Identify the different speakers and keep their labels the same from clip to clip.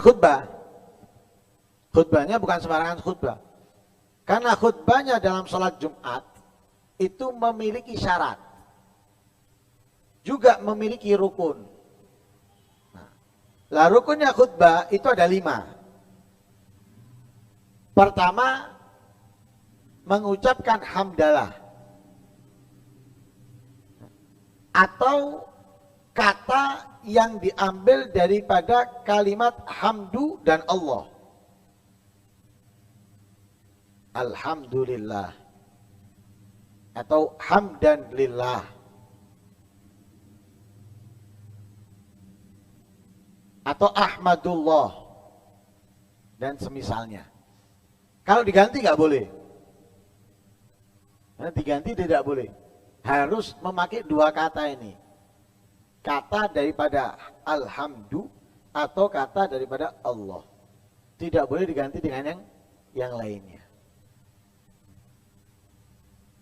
Speaker 1: khutbah. Khutbahnya bukan sembarangan khutbah. Karena khutbahnya dalam sholat Jumat itu memiliki syarat. Juga memiliki rukun. Nah, rukunnya khutbah itu ada 5. Pertama, mengucapkan hamdalah. Atau kata yang diambil daripada kalimat hamdu dan Allah. Alhamdulillah. Atau hamdan lillah. Atau ahmadullah. Dan semisalnya. Kalau diganti nggak boleh. Nah, diganti tidak boleh. Harus memakai 2 kata ini. Kata daripada alhamdu atau kata daripada Allah. Tidak boleh diganti dengan yang lainnya.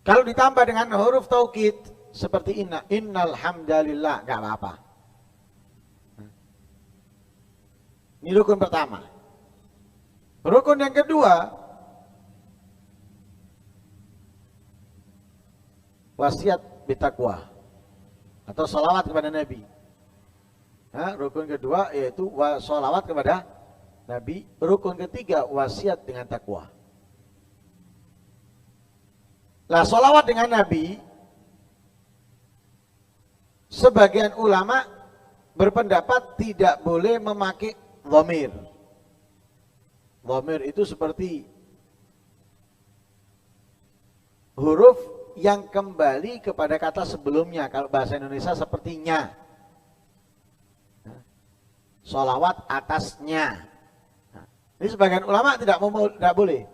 Speaker 1: Kalau ditambah dengan huruf taukid seperti innal hamdalillah, nggak apa-apa. Ini rukun pertama. Rukun yang kedua, wasiat bitakwa atau salawat kepada Nabi. Nah, rukun kedua yaitu salawat kepada Nabi. Rukun ketiga, wasiat dengan takwa. Lah, salawat dengan Nabi, sebagian ulama berpendapat tidak boleh memakai dhamir. Dhamir itu seperti huruf yang kembali kepada kata sebelumnya. Kalau bahasa Indonesia sepertinya. Sholawat atasnya. Nah, ini sebagian ulama tidak boleh.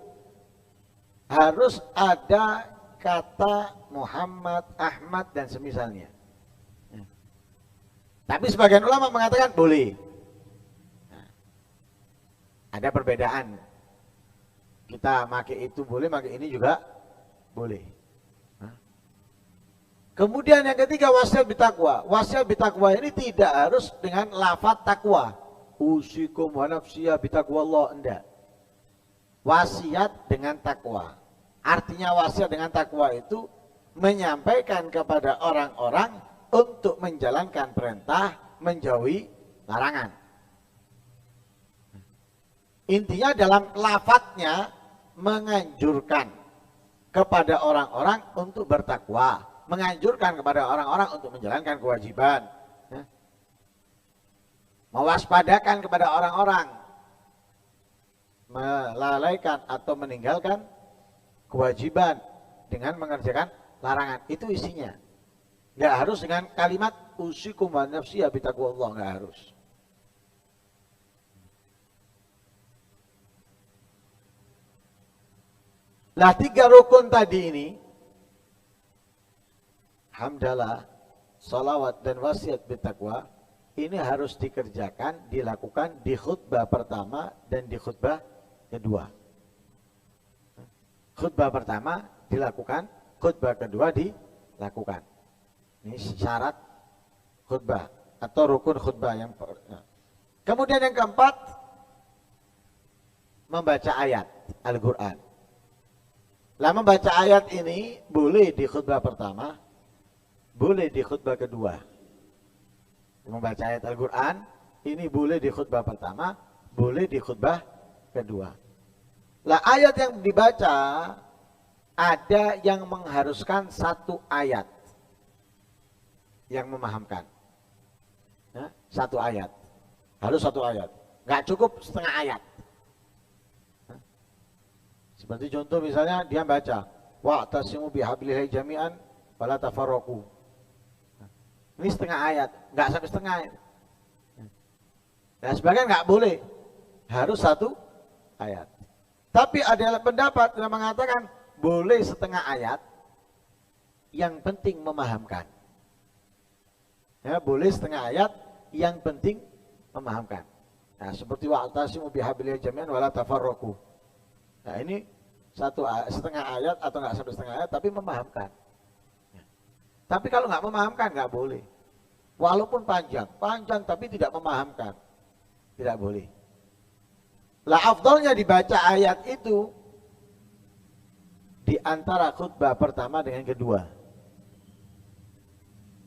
Speaker 1: Harus ada kata Muhammad, Ahmad dan semisalnya. Tapi sebagian ulama mengatakan boleh. Nah, ada perbedaan. Kita pakai itu boleh, pakai ini juga boleh. Kemudian yang ketiga, wasiat bitakwa. Wasiat bitakwa ini tidak harus dengan lafaz takwa. Usikum wa nafsiya bitakwa, enggak. Wasiat dengan takwa. Artinya wasiat dengan takwa itu menyampaikan kepada orang-orang untuk menjalankan perintah, menjauhi larangan. Intinya dalam lafadznya menganjurkan kepada orang-orang untuk bertakwa, menganjurkan kepada orang-orang untuk menjalankan kewajiban, mewaspadakan kepada orang-orang melalaikan atau meninggalkan kewajiban dengan mengerjakan larangan. Itu isinya. Nggak harus dengan kalimat usikum wa nafsiya bitaqwallah, nggak harus. Lah 3 rukun tadi ini, hamdalah, salawat dan wasiat bitakwa, ini harus dikerjakan, dilakukan di khutbah pertama dan di khutbah kedua. Khutbah pertama dilakukan, khutbah kedua dilakukan. Ini syarat khutbah atau rukun khutbah yang kemudian yang keempat, membaca ayat Al-Quran. Lah, membaca ayat ini boleh di khutbah pertama, boleh di khutbah kedua. Membaca ayat Al-Quran ini boleh di khutbah pertama, boleh di khutbah kedua. Lah, ayat yang dibaca ada yang mengharuskan 1 ayat yang memahamkan. Ya, 1 ayat. Harus 1 ayat. Nggak cukup setengah ayat. Seperti contoh misalnya dia baca wa'tasimu bihablillahi jami'an wala tafarraqu. Ini setengah ayat, nggak sampai setengah ayat. Nah, sebagian nggak boleh. Harus 1 ayat. Tapi ada pendapat yang mengatakan boleh setengah ayat, yang penting memahamkan. Ya, boleh setengah ayat, yang penting memahamkan. Nah, seperti wa'tasimu bihablillahi jami'an wala tafarraqu. Nah, ini setengah ayat atau nggak sampai setengah ayat, tapi memahamkan. Tapi kalau nggak memahamkan nggak boleh. Walaupun panjang tapi tidak memahamkan, tidak boleh. Lah afdalnya dibaca ayat itu di antara khutbah pertama dengan kedua.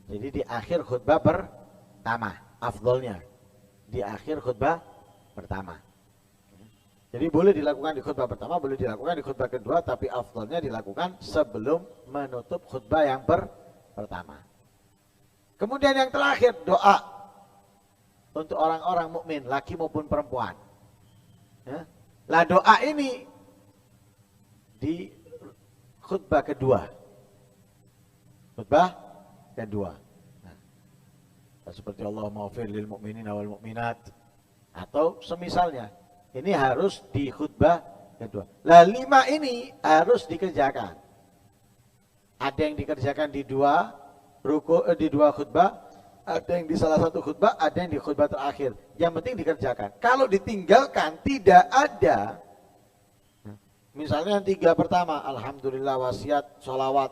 Speaker 1: Jadi di akhir khutbah pertama, afdalnya di akhir khutbah pertama. Jadi boleh dilakukan di khutbah pertama, boleh dilakukan di khutbah kedua, tapi afdalnya dilakukan sebelum menutup khutbah yang pertama. Kemudian yang terakhir, doa untuk orang-orang mukmin, laki maupun perempuan. Ya. Lah doa ini di khutbah kedua. Khutbah kedua. Nah, seperti Allahumma ghfir lil mu'minina wal mu'minat atau semisalnya. Ini harus di khutbah kedua. Lah 5 ini harus dikerjakan. Ada yang dikerjakan di dua khutbah, ada yang di salah satu khutbah, ada yang di khutbah terakhir. Yang penting dikerjakan. Kalau ditinggalkan tidak ada. Misalnya yang 3 pertama, alhamdulillah, wasiat, sholawat.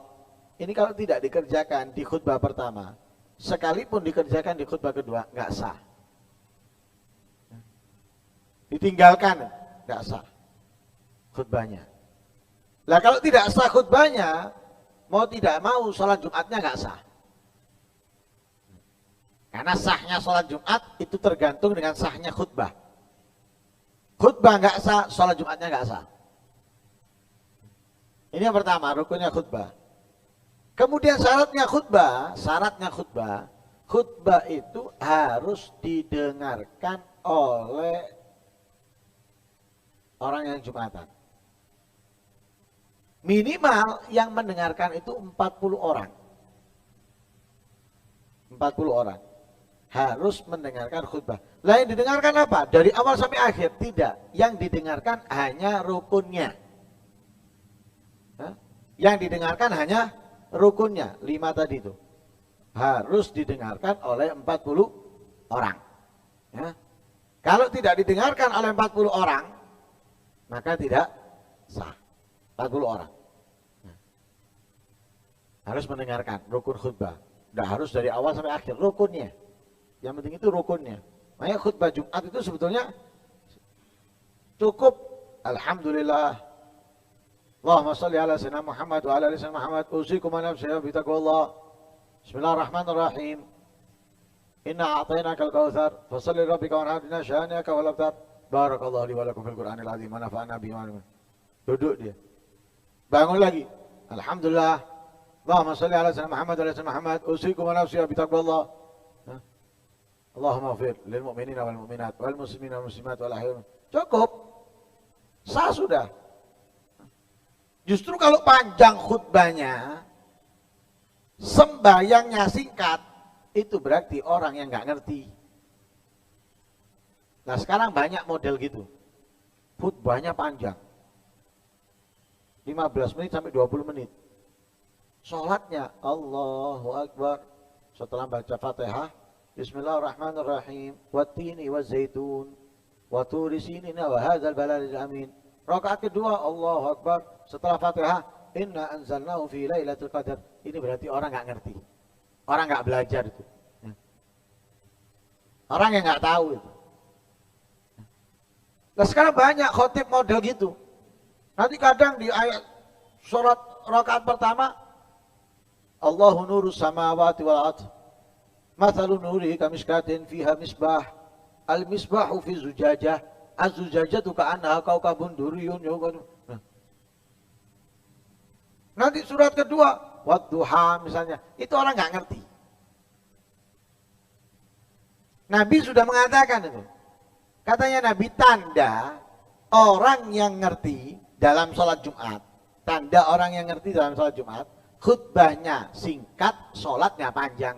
Speaker 1: Ini kalau tidak dikerjakan di khutbah pertama, sekalipun dikerjakan di khutbah kedua, nggak sah. Ditinggalkan, nggak sah khutbahnya. Lah kalau tidak sah khutbahnya, mau tidak mau sholat Jumatnya nggak sah. Karena sahnya sholat Jumat itu tergantung dengan sahnya khutbah. Khutbah nggak sah, sholat Jumatnya nggak sah. Ini yang pertama, rukunnya khutbah. Kemudian syaratnya khutbah itu harus didengarkan oleh orang yang Jumatan. Minimal yang mendengarkan itu 40 orang. 40 orang. Harus mendengarkan khutbah. Lah yang didengarkan apa? Dari awal sampai akhir? Tidak. Yang didengarkan hanya rukunnya. Yang didengarkan hanya rukunnya. 5 tadi itu. Harus didengarkan oleh 40 orang. Ya. Kalau tidak didengarkan oleh 40 orang, maka tidak sah. 40 orang. Harus mendengarkan rukun khutbah. Tidak harus dari awal sampai akhir, rukunnya. Yang penting itu rukunnya. Makanya khutbah Jumat itu sebetulnya cukup. Alhamdulillah. Allahumma salli ala sayyidina Muhammad wa ala ali sayyidina Muhammad. Usikum wa nafsi bi taqwallah. Bismillahirrahmanirrahim. Inna a'tainaka al-kautsar fasalli rabbika wanhar syani'aka wal abtar. Barakallahu li wa lakum fil Qur'anil azim wa nafa'ana bihi wa duduk dia. Bangun lagi. Alhamdulillah. Allahumma salli ala sayyidina Muhammad wa ala sayyidina Muhammad. Usikum wa nafsi bi taqwallah. Allahumma ighfir lil mu'minina wal mu'minat wal muslimina wal muslimat wal ahya. Cukup. Sah sudah. Justru kalau panjang khutbahnya, sembahyangnya singkat, itu berarti orang yang nggak ngerti. Nah sekarang banyak model gitu. Khutbahnya panjang. 15 menit sampai 20 menit. Sholatnya Allahu Akbar. Setelah baca Fatihah, Bismillahirrahmanirrahim. Wattini wazzaitun. Waturi sinina wa hadzal baladil amin. Rakaat kedua Allahu Akbar. Setelah Fatihah, Inna anzalnahu fi lailatul qadar. Ini berarti orang nggak ngerti. Orang nggak belajar itu. Orang yang nggak tahu itu. Nah sekarang banyak khotib model gitu. Nanti kadang di ayat surat rakaat pertama, Allahu nurus samawati wal ardh. Mathalu nurihi kamishkatin fiha misbah. Al misbahu fi zujajah. Az-zujajatu ka'annaha kaukabun duriyun. Nanti surat kedua, wadduha misalnya, itu orang nggak ngerti. Nabi sudah mengatakan itu. Katanya Nabi, tanda orang yang ngerti dalam sholat Jumat, tanda orang yang ngerti dalam sholat Jumat, khutbahnya singkat, sholatnya panjang.